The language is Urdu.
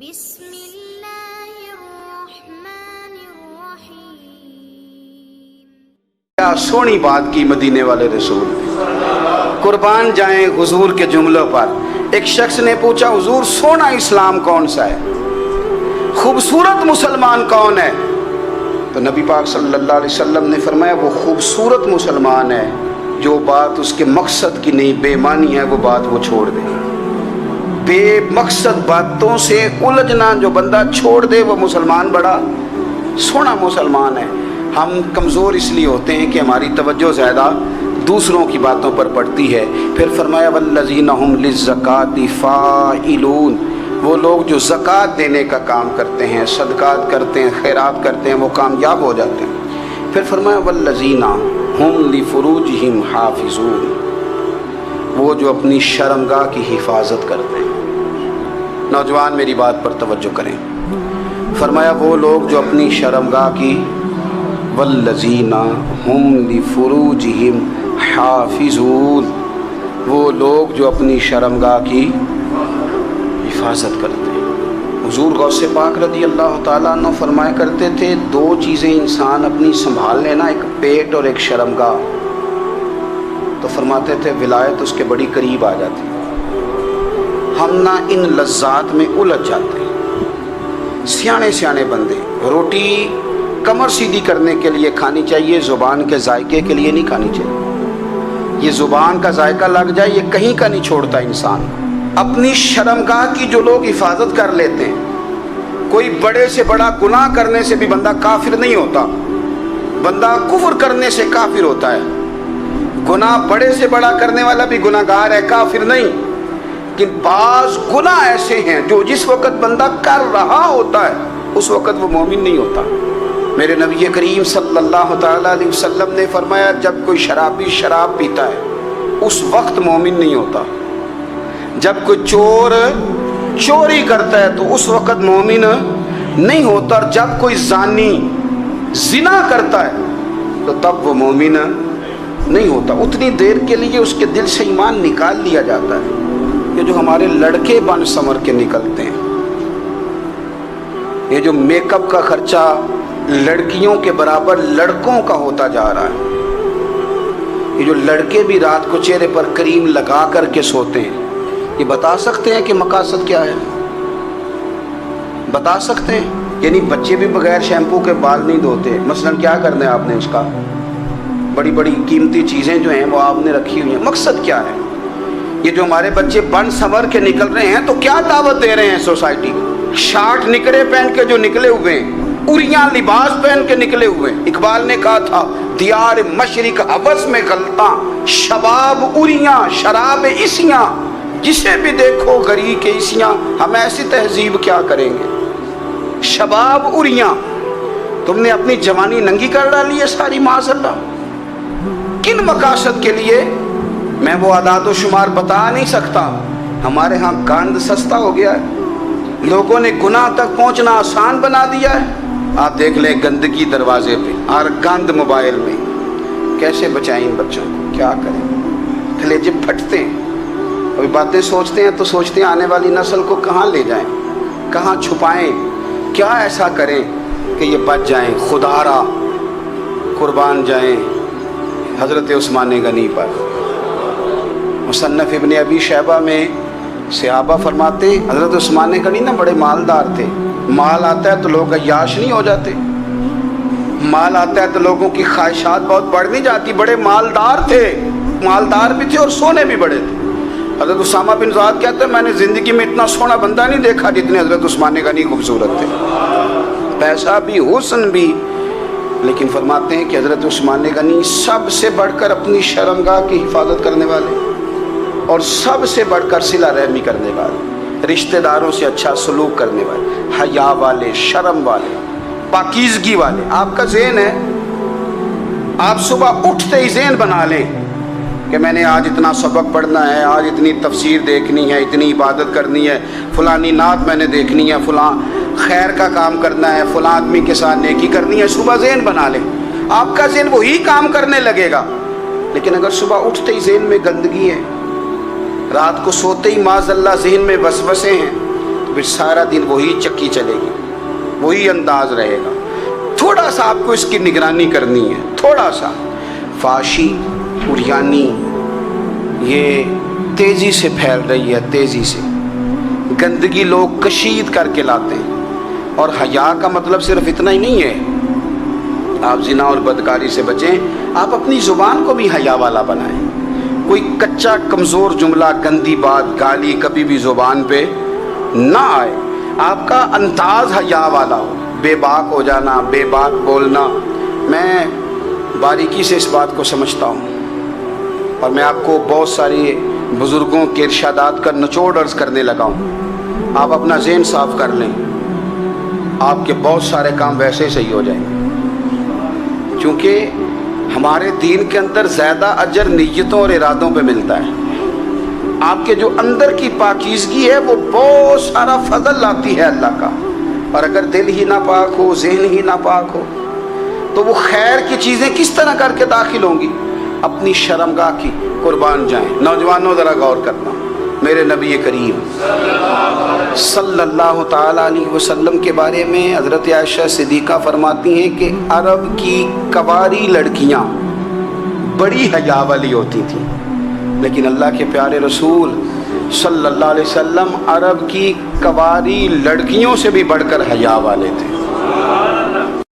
بسم اللہ الرحمن الرحیم۔ کیا سونی بات کی مدینے والے رسول نے، قربان جائیں حضور کے جملوں پر۔ ایک شخص نے پوچھا حضور سونا اسلام کون سا ہے، خوبصورت مسلمان کون ہے؟ تو نبی پاک صلی اللہ علیہ وسلم نے فرمایا وہ خوبصورت مسلمان ہے جو بات اس کے مقصد کی نہیں بے معنی ہے وہ بات وہ چھوڑ دے۔ بے مقصد باتوں سے الجھنا جو بندہ چھوڑ دے وہ مسلمان بڑا سونا مسلمان ہے۔ ہم کمزور اس لیے ہوتے ہیں کہ ہماری توجہ زیادہ دوسروں کی باتوں پر پڑتی ہے۔ پھر فرمایا والذین ھم للزکاۃ فاعلون، وہ لوگ جو زکوٰۃ دینے کا کام کرتے ہیں، صدقات کرتے ہیں، خیرات کرتے ہیں، وہ کامیاب ہو جاتے ہیں۔ پھر فرمایا والذین ھم لفروجہم حافظون، وہ جو اپنی شرمگاہ کی حفاظت کرتے ہیں۔ نوجوان میری بات پر توجہ کریں، فرمایا وہ لوگ جو اپنی شرمگاہ کی، والذین ھم لفروجہم حافظون، وہ لوگ جو اپنی شرمگاہ کی حفاظت کرتے ہیں۔ حضور غوث پاک رضی اللہ تعالیٰ عنہ فرمایا کرتے تھے دو چیزیں انسان اپنی سنبھال لینا، ایک پیٹ اور ایک شرمگاہ، تو فرماتے تھے ولایت اس کے بڑی قریب آ جاتی۔ ہم نہ ان لذات میں الجھ جاتے ہیں۔ سیانے سیانے بندے روٹی کمر سیدھی کرنے کے لیے کھانی چاہیے، زبان کے ذائقے کے لیے نہیں کھانی چاہیے۔ یہ زبان کا ذائقہ لگ جائے یہ کہیں کا نہیں چھوڑتا انسان۔ اپنی شرمگاہ کی جو لوگ حفاظت کر لیتے ہیں، کوئی بڑے سے بڑا گناہ کرنے سے بھی بندہ کافر نہیں ہوتا، بندہ کفر کرنے سے کافر ہوتا ہے۔ گناہ بڑے سے بڑا کرنے والا بھی گناہ گار ہے، کافر نہیں۔ لیکن بعض گناہ ایسے ہیں جو جس وقت بندہ کر رہا ہوتا ہے اس وقت وہ مومن نہیں ہوتا۔ میرے نبی کریم صلی اللہ تعالیٰ علیہ وسلم نے فرمایا جب کوئی شرابی شراب پیتا ہے اس وقت مومن نہیں ہوتا، جب کوئی چور چوری کرتا ہے تو اس وقت مومن نہیں ہوتا، اور جب کوئی زانی زنا کرتا ہے تو تب وہ مومن نہیں ہوتا۔ اتنی دیر کے لیے اس کے دل سے ایمان نکال لیا جاتا ہے۔ یہ جو ہمارے لڑکے بن سمر کے نکلتے ہیں، یہ جو میک اپ کا خرچہ لڑکیوں کے برابر لڑکوں کا ہوتا جا رہا ہے، یہ جو لڑکے بھی رات کو چہرے پر کریم لگا کر کے سوتے ہیں، یہ بتا سکتے ہیں کہ مقاصد کیا ہے؟ بتا سکتے ہیں؟ یعنی بچے بھی بغیر شیمپو کے بال نہیں دھوتے، مثلا کیا کرنا ہے آپ نے اس کا؟ بڑی بڑی قیمتی چیزیں جو ہیں وہ آپ نے رکھی ہوئی ہیں، مقصد کیا ہے؟ یہ جو ہمارے بچے بن سنور کے نکل رہے ہیں تو کیا دعوت دے رہے ہیں سوسائٹی کو؟ شارٹ نکرے پہن کے جو نکلے ہوئے ہیں، اریاں لباس پہن کے نکلے ہوئے ہیں۔ اقبال نے کہا تھا دیار مشرق حوث میں غلطاں، شباب اریاں شراب اسیاں، جسے بھی دیکھو غری کے اسیاں۔ ہم ایسی تہذیب کیا کریں گے؟ شباب اریاں، تم نے اپنی جوانی ننگی کر ڈالی ہے ساری معاذ اللہ۔ کن مقاصد کے لیے؟ میں وہ اعداد و شمار بتا نہیں سکتا۔ ہمارے ہاں گند سستا ہو گیا ہے، لوگوں نے گناہ تک پہنچنا آسان بنا دیا ہے۔ آپ دیکھ لیں گندگی دروازے پہ اور گند موبائل میں، کیسے بچائیں ان بچوں کو؟ کیا کریں؟ کلیجے پھٹتے ہیں، کوئی باتیں سوچتے ہیں تو سوچتے ہیں آنے والی نسل کو کہاں لے جائیں، کہاں چھپائیں، کیا ایسا کریں کہ یہ بچ جائیں۔ خدا را قربان جائیں حضرت عثمان غنی پر۔ مصنف ابن ابی شیبہ میں صحابہ فرماتے ہیں حضرت عثمان غنی نا بڑے مالدار تھے۔ مال آتا ہے تو لوگ عیاش نہیں ہو جاتے، مال آتا ہے تو لوگوں کی خواہشات بہت بڑھ نہیں جاتی۔ بڑے مالدار تھے، مالدار بھی تھے اور سونے بھی بڑے تھے۔ حضرت اسامہ بن زید کہتے ہیں میں نے زندگی میں اتنا سونا بندہ نہیں دیکھا جتنے حضرت عثمان غنی خوبصورت تھے، پیسہ بھی حسن بھی۔ لیکن فرماتے ہیں کہ حضرت عثمان غنی سب سے بڑھ کر اپنی شرمگاہ کی حفاظت کرنے والے اور سب سے بڑھ کر صلہ رحمی کرنے والے، رشتہ داروں سے اچھا سلوک کرنے والے، حیا والے، شرم والے، پاکیزگی والے۔ آپ کا ذہن ہے، آپ صبح اٹھتے ہی ذہن بنا لیں کہ میں نے آج اتنا سبق پڑھنا ہے، آج اتنی تفسیر دیکھنی ہے، اتنی عبادت کرنی ہے، فلانی نعت میں نے دیکھنی ہے، فلاں خیر کا کام کرنا ہے، فلاں آدمی کے ساتھ نیکی کرنی ہے۔ صبح ذہن بنا لیں، آپ کا ذہن وہی کام کرنے لگے گا۔ لیکن اگر صبح اٹھتے ہی ذہن میں گندگی ہے، رات کو سوتے ہی معاذ اللہ ذہن میں وسوسے ہیں، تو پھر سارا دن وہی چکی چلے گی، وہی انداز رہے گا۔ تھوڑا سا آپ کو اس کی نگرانی کرنی ہے، تھوڑا سا۔ فحاشی، عریانی یہ تیزی سے پھیل رہی ہے، تیزی سے گندگی لوگ کشید کر کے لاتے ہیں۔ اور حیا کا مطلب صرف اتنا ہی نہیں ہے آپ زنا اور بدکاری سے بچیں، آپ اپنی زبان کو بھی حیا والا بنائیں۔ کوئی کچا کمزور جملہ، گندی بات، گالی کبھی بھی زبان پہ نہ آئے، آپ کا انداز حیا والا ہو، بے باک ہو جانا، بے باک بولنا۔ میں باریکی سے اس بات کو سمجھتا ہوں اور میں آپ کو بہت ساری بزرگوں کے ارشادات کا نچوڑ عرض کرنے لگا ہوں۔ آپ اپنا ذہن صاف کر لیں، آپ کے بہت سارے کام ویسے ہی صحیح ہو جائیں گے، کیونکہ ہمارے دین کے اندر زیادہ اجر نیتوں اور ارادوں پہ ملتا ہے۔ آپ کے جو اندر کی پاکیزگی ہے وہ بہت سارا فضل لاتی ہے اللہ کا، اور اگر دل ہی ناپاک ہو، ذہن ہی ناپاک ہو، تو وہ خیر کی چیزیں کس طرح کر کے داخل ہوں گی؟ اپنی شرمگاہ کی قربان جائیں۔ نوجوانوں ذرا غور کرنا، میرے نبی کریم صلی اللہ تعالیٰ علیہ وسلم کے بارے میں حضرت عائشہ صدیقہ فرماتی ہیں کہ عرب کی کواری لڑکیاں بڑی حیا والی ہوتی تھیں، لیکن اللہ کے پیارے رسول صلی اللہ علیہ وسلم عرب کی کواری لڑکیوں سے بھی بڑھ کر حیا والے تھے۔